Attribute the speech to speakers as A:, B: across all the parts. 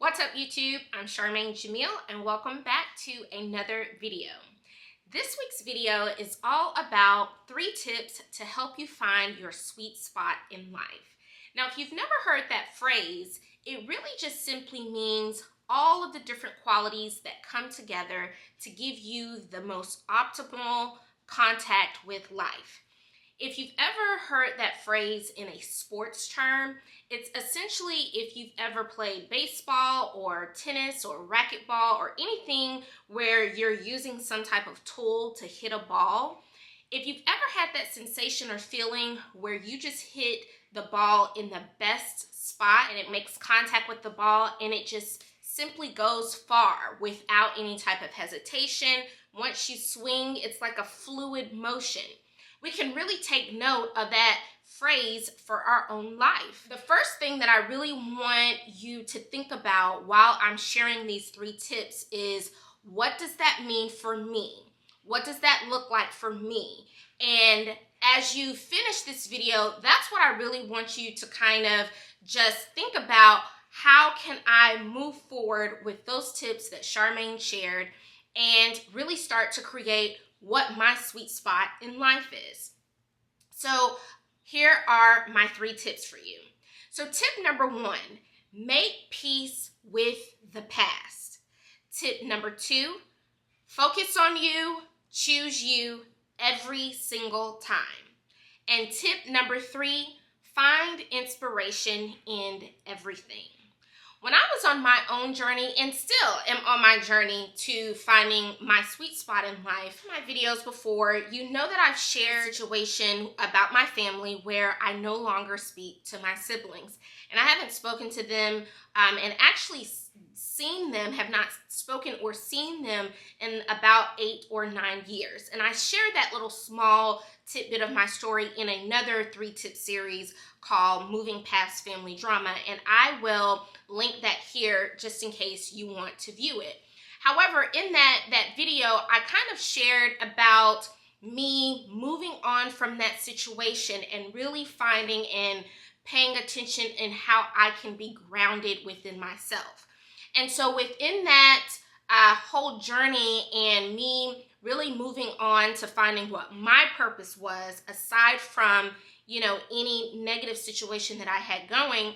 A: What's up YouTube? I'm Charmaine Jamil and welcome back to another video. This week's video is all about 3 tips to help you find your sweet spot in life. Now, if you've never heard that phrase, it really just simply means all of the different qualities that come together to give you the most optimal contact with life. If you've ever heard that phrase in a sports term, it's essentially if you've ever played baseball or tennis or racquetball or anything where you're using some type of tool to hit a ball. If you've ever had that sensation or feeling where you just hit the ball in the best spot and it makes contact with the ball and it just simply goes far without any type of hesitation. Once you swing, it's like a fluid motion. We can really take note of that phrase for our own life. The first thing that I really want you to think about while I'm sharing these 3 tips is, what does that mean for me? What does that look like for me? And as you finish this video, that's what I really want you to kind of just think about. How can I move forward with those tips that Charmaine shared and really start to create what my sweet spot in life is? So here are my 3 tips for you. So tip number 1, make peace with the past. Tip number 2, focus on you, choose you every single time. And tip number 3, find inspiration in everything. When I was on my own journey, and still am on my journey to finding my sweet spot in life, my videos before, you know that I've shared a situation about my family where I no longer speak to my siblings. And I haven't spoken to them and actually seen them, have not spoken or seen them in about 8 or 9 years. And I shared that little small tidbit of my story in another 3-tip series called Moving Past Family Drama, and I will link that here just in case you want to view it. However, in that video, I kind of shared about me moving on from that situation and really finding and paying attention in how I can be grounded within myself. And so within that whole journey and me really moving on to finding what my purpose was, aside from, any negative situation that I had going,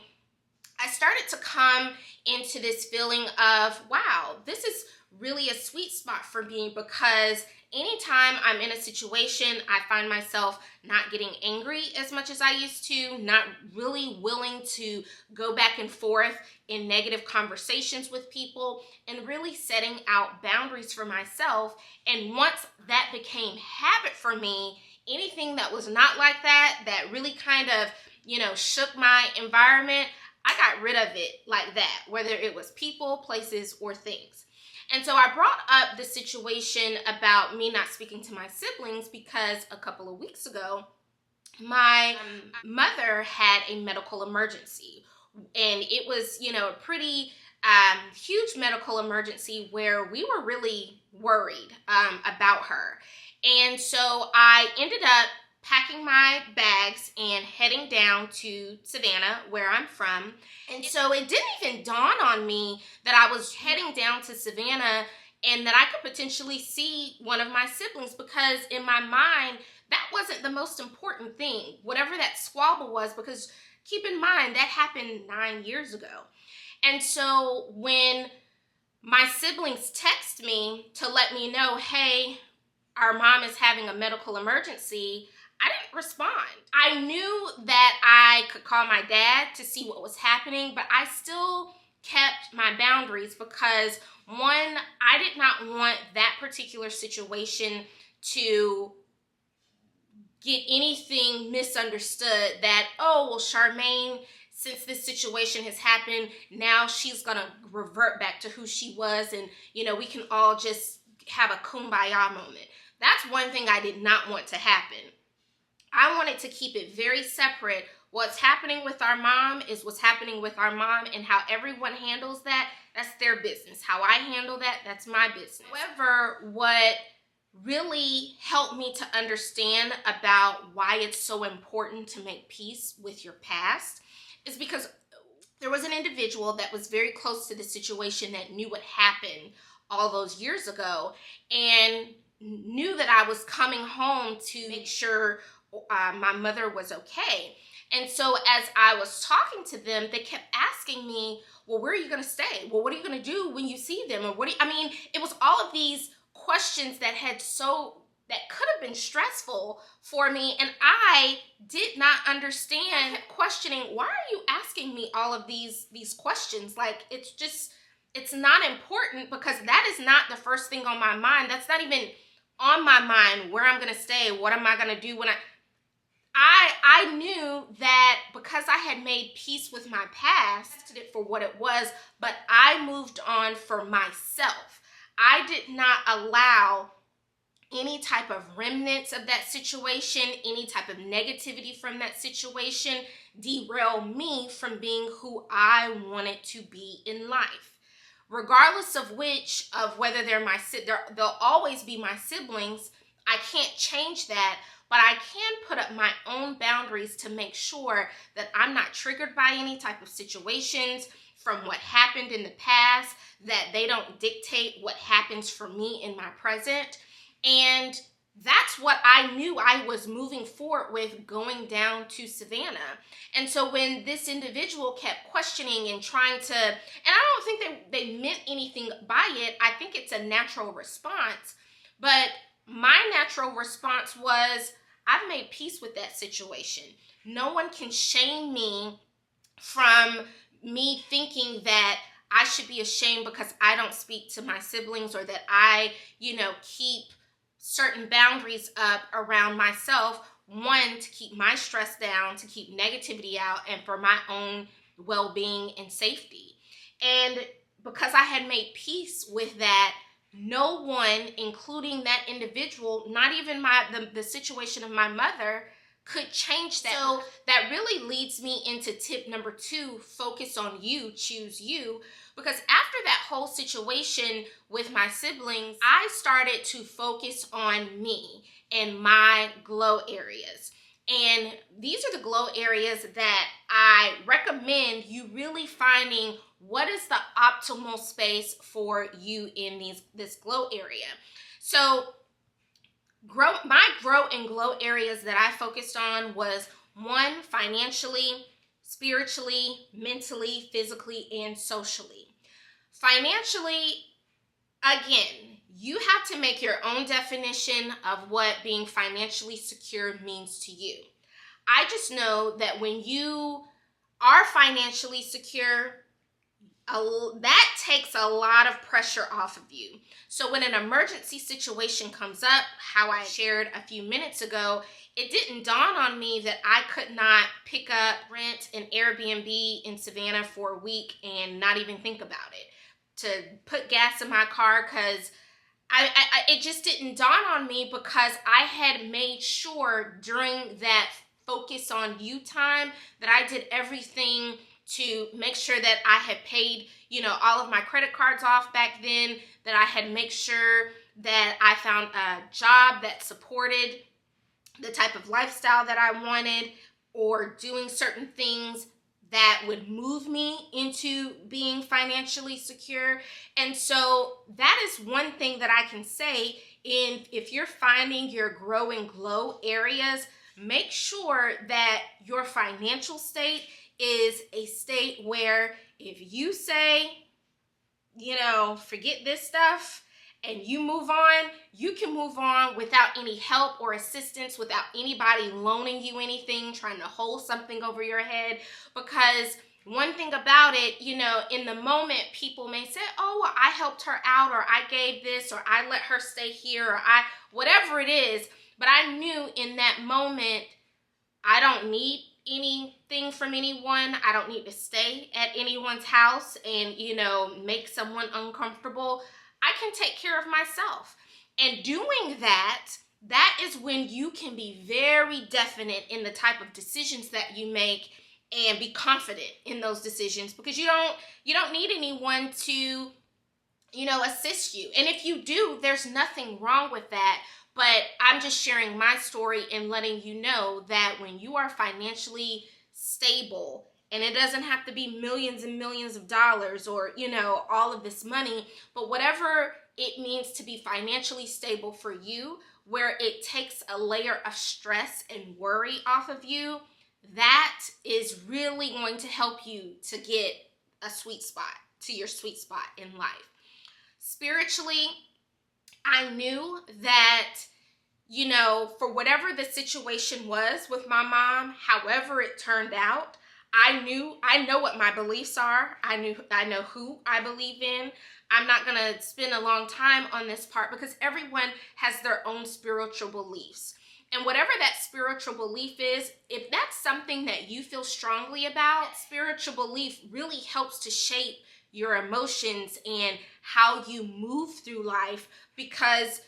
A: I started to come into this feeling of, wow, this is really a sweet spot for me, because anytime I'm in a situation, I find myself not getting angry as much as I used to, not really willing to go back and forth in negative conversations with people, and really setting out boundaries for myself. And once that became habit for me, anything that was not like that really kind of, shook my environment, I got rid of it like that, whether it was people, places, or things. And so I brought up the situation about me not speaking to my siblings because a couple of weeks ago, my mother had a medical emergency. And it was, a pretty huge medical emergency where we were really worried about her. And so I ended up packing my bags and heading down to Savannah, where I'm from. And so it didn't even dawn on me that I was heading down to Savannah and that I could potentially see one of my siblings, because in my mind, that wasn't the most important thing, whatever that squabble was, because keep in mind, that happened 9 years ago. And so when my siblings text me to let me know, hey, our mom is having a medical emergency, I didn't respond. I knew that I could call my dad to see what was happening, but I still kept my boundaries because, one, I did not want that particular situation to get anything misunderstood that, oh, well, Charmaine, since this situation has happened, now she's going to revert back to who she was, and, we can all just have a kumbaya moment. That's one thing I did not want to happen. I wanted to keep it very separate. What's happening with our mom is what's happening with our mom, and how everyone handles that, that's their business. How I handle that, that's my business. However, what really helped me to understand about why it's so important to make peace with your past is because there was an individual that was very close to the situation that knew what happened all those years ago and knew that I was coming home to make sure my mother was okay. And so as I was talking to them, they kept asking me, well, where are you going to stay? Well, what are you going to do when you see them? Or it was all of these questions that could have been stressful for me, and I did not understand. Questioning, why are you asking me all of these questions? Like, it's not important, because that is not the first thing on my mind. That's not even on my mind, where I'm gonna stay, what am I gonna do when I knew that because I had made peace with my past, accepted it for what it was, but I moved on for myself. I did not allow any type of remnants of that situation, any type of negativity from that situation derail me from being who I wanted to be in life. Regardless of whether they'll always be my siblings. I can't change that, but I can put up my own boundaries to make sure that I'm not triggered by any type of situations from what happened in the past, that they don't dictate what happens for me in my present. And that's what I knew I was moving forward with going down to Savannah. And so when this individual kept questioning and trying to, and I don't think they meant anything by it, I think it's a natural response, but my natural response was, I've made peace with that situation. No one can shame me from me thinking that I should be ashamed because I don't speak to my siblings, or that I, keep certain boundaries up around myself. One, to keep my stress down, to keep negativity out, and for my own well-being and safety. And because I had made peace with that, no one, including that individual, not even the situation of my mother, could change that. So that really leads me into tip number 2, focus on you, choose you. Because after that whole situation with my siblings, I started to focus on me and my glow areas. And these are the glow areas that I recommend you really finding what is the optimal space for you in this glow area. So my grow and glow areas that I focused on was 1, financially, spiritually, mentally, physically, and socially. Financially, again, you have to make your own definition of what being financially secure means to you. I just know that when you are financially secure, that takes a lot of pressure off of you. So when an emergency situation comes up, how I shared a few minutes ago, it didn't dawn on me that I could not pick up, rent an Airbnb in Savannah for a week and not even think about it, to put gas in my car, because it just didn't dawn on me, because I had made sure during that focus on you time that I did everything to make sure that I had paid, all of my credit cards off back then, that I had made sure that I found a job that supported the type of lifestyle that I wanted, or doing certain things that would move me into being financially secure. And so that is one thing that I can say, if you're finding your grow and glow areas, make sure that your financial state is a state where if you say, forget this stuff, and you move on, you can move on without any help or assistance, without anybody loaning you anything, trying to hold something over your head. Because one thing about it, in the moment, people may say, oh, well, I helped her out, or I gave this, or I let her stay here, or whatever it is. But I knew in that moment, I don't need anything from anyone. I don't need to stay at anyone's house and, make someone uncomfortable. I can take care of myself. And doing that is when you can be very definite in the type of decisions that you make, and be confident in those decisions, because you don't need anyone to, assist you. And if you do, there's nothing wrong with that. But I'm just sharing my story and letting you know that when you are financially stable And it doesn't have to be millions and millions of dollars or, all of this money, but whatever it means to be financially stable for you, where it takes a layer of stress and worry off of you, that is really going to help you to get to your sweet spot in life. Spiritually, I knew that, for whatever the situation was with my mom, however it turned out, I know what my beliefs are. I know who I believe in. I'm not going to spend a long time on this part because everyone has their own spiritual beliefs. And whatever that spiritual belief is, if that's something that you feel strongly about, spiritual belief really helps to shape your emotions and how you move through life because,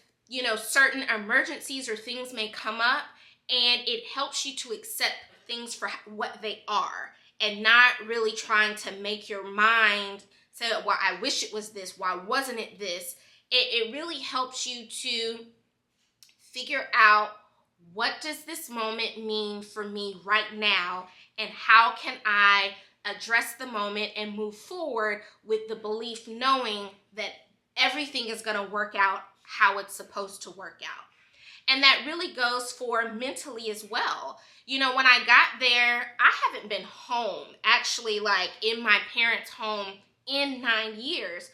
A: certain emergencies or things may come up, and it helps you to accept things for what they are and not really trying to make your mind say, well, I wish it was this. Why wasn't it this? It really helps you to figure out, what does this moment mean for me right now, and how can I address the moment and move forward with the belief knowing that everything is going to work out how it's supposed to work out. And that really goes for mentally as well. When I got there, I haven't been home, actually, like in my parents' home in 9 years.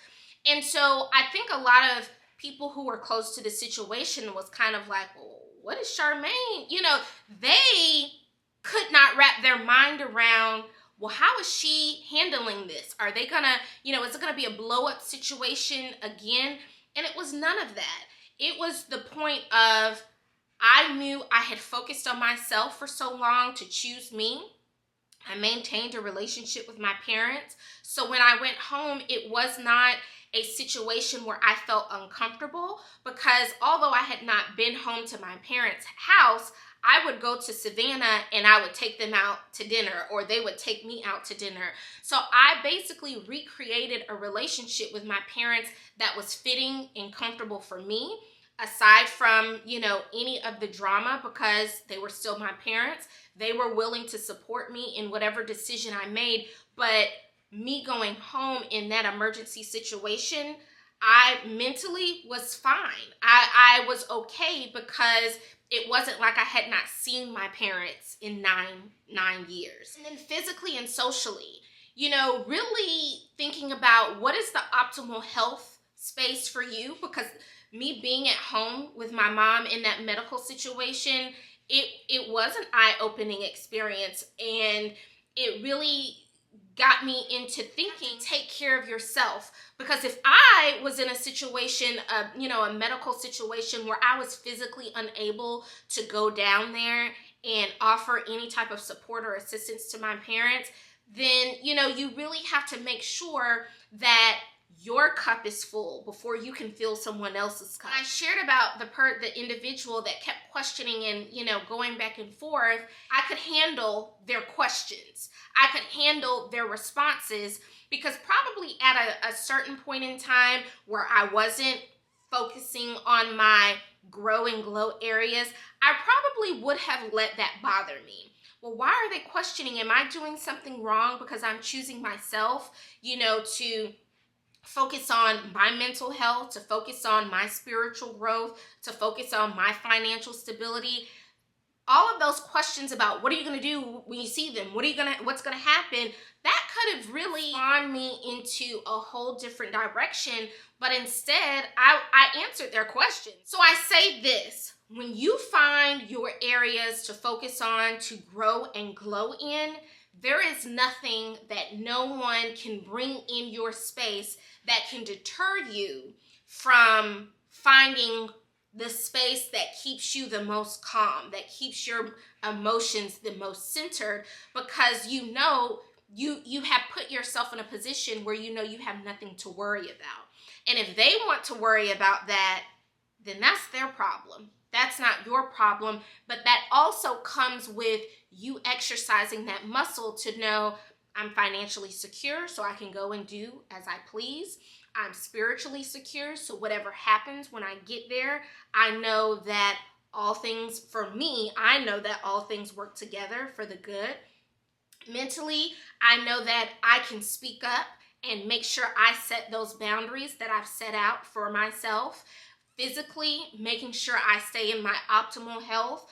A: And so I think a lot of people who were close to the situation was kind of like, well, what is Charmaine? They could not wrap their mind around, well, how is she handling this? Are they gonna, is it gonna be a blow up situation again? And it was none of that. It was the point of, I knew I had focused on myself for so long to choose me. I maintained a relationship with my parents. So when I went home, it was not a situation where I felt uncomfortable, because although I had not been home to my parents' house, I would go to Savannah and I would take them out to dinner, or they would take me out to dinner. So I basically recreated a relationship with my parents that was fitting and comfortable for me, aside from, any of the drama, because they were still my parents. They were willing to support me in whatever decision I made, but me going home in that emergency situation, I mentally was fine. I was okay because it wasn't like I had not seen my parents in nine years. And then physically and socially, really thinking about what is the optimal health space for you, because me being at home with my mom in that medical situation, it was an eye-opening experience, and it really got me into thinking, take care of yourself. Because if I was in a situation, a medical situation where I was physically unable to go down there and offer any type of support or assistance to my parents, then, you really have to make sure that your cup is full before you can fill someone else's cup. I shared about the individual that kept questioning and, going back and forth. I could handle their questions. I could handle their responses, because probably at a certain point in time where I wasn't focusing on my grow and glow areas, I probably would have let that bother me. Well, why are they questioning? Am I doing something wrong because I'm choosing myself, to focus on my mental health, to focus on my spiritual growth, to focus on my financial stability? All of those questions about what are you going to do when you see them? What's going to happen? That could have really spawned me into a whole different direction, but instead I answered their questions. So I say this: when you find your areas to focus on, to grow and glow in, there is nothing that no one can bring in your space that can deter you from finding the space that keeps you the most calm, that keeps your emotions the most centered, because you have put yourself in a position where you have nothing to worry about. And if they want to worry about that, then that's their problem. That's not your problem. But that also comes with you exercising that muscle to know, I'm financially secure, so I can go and do as I please. I'm spiritually secure, so whatever happens when I get there, I know that all things work together for the good. Mentally, I know that I can speak up and make sure I set those boundaries that I've set out for myself. Physically, making sure I stay in my optimal health,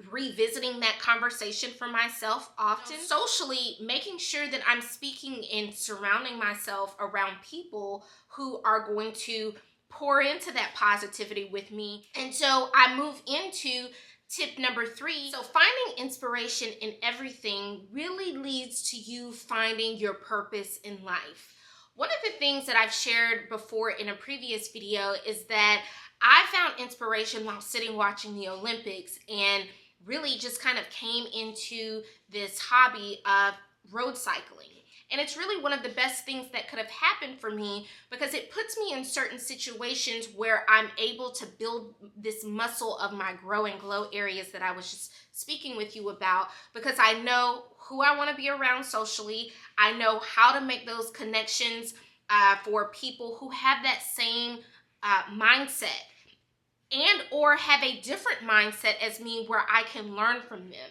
A: revisiting that conversation for myself often. Socially, making sure that I'm speaking and surrounding myself around people who are going to pour into that positivity with me. And so I move into tip number 3. So finding inspiration in everything really leads to you finding your purpose in life. One of the things that I've shared before in a previous video is that I found inspiration while sitting watching the Olympics and really just kind of came into this hobby of road cycling. And it's really one of the best things that could have happened for me because it puts me in certain situations where I'm able to build this muscle of my grow and glow areas that I was just speaking with you about, because I know who I want to be around socially. I know how to make those connections for people who have that same mindset and or have a different mindset as me where I can learn from them.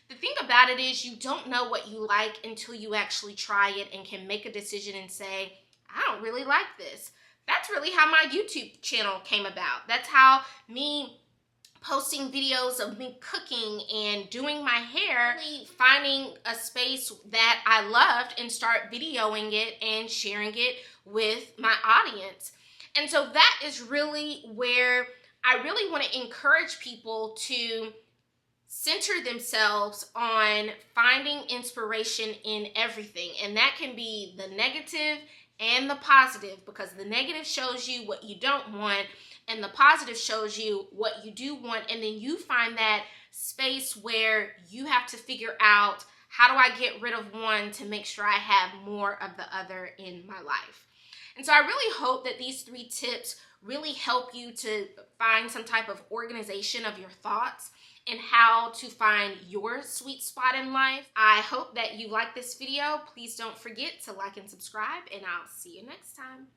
A: The thing about it is you don't know what you like until you actually try it and can make a decision and say, I don't really like this. That's really how my YouTube channel came about. That's how me posting videos of me cooking and doing my hair, really finding a space that I loved and start videoing it and sharing it with my audience. And so that is really where I really want to encourage people to center themselves on finding inspiration in everything. And that can be the negative and the positive, because the negative shows you what you don't want and the positive shows you what you do want. And then you find that space where you have to figure out, how do I get rid of one to make sure I have more of the other in my life? And so I really hope that these 3 tips really help you to find some type of organization of your thoughts and how to find your sweet spot in life. I hope that you like this video. Please don't forget to like and subscribe, and I'll see you next time.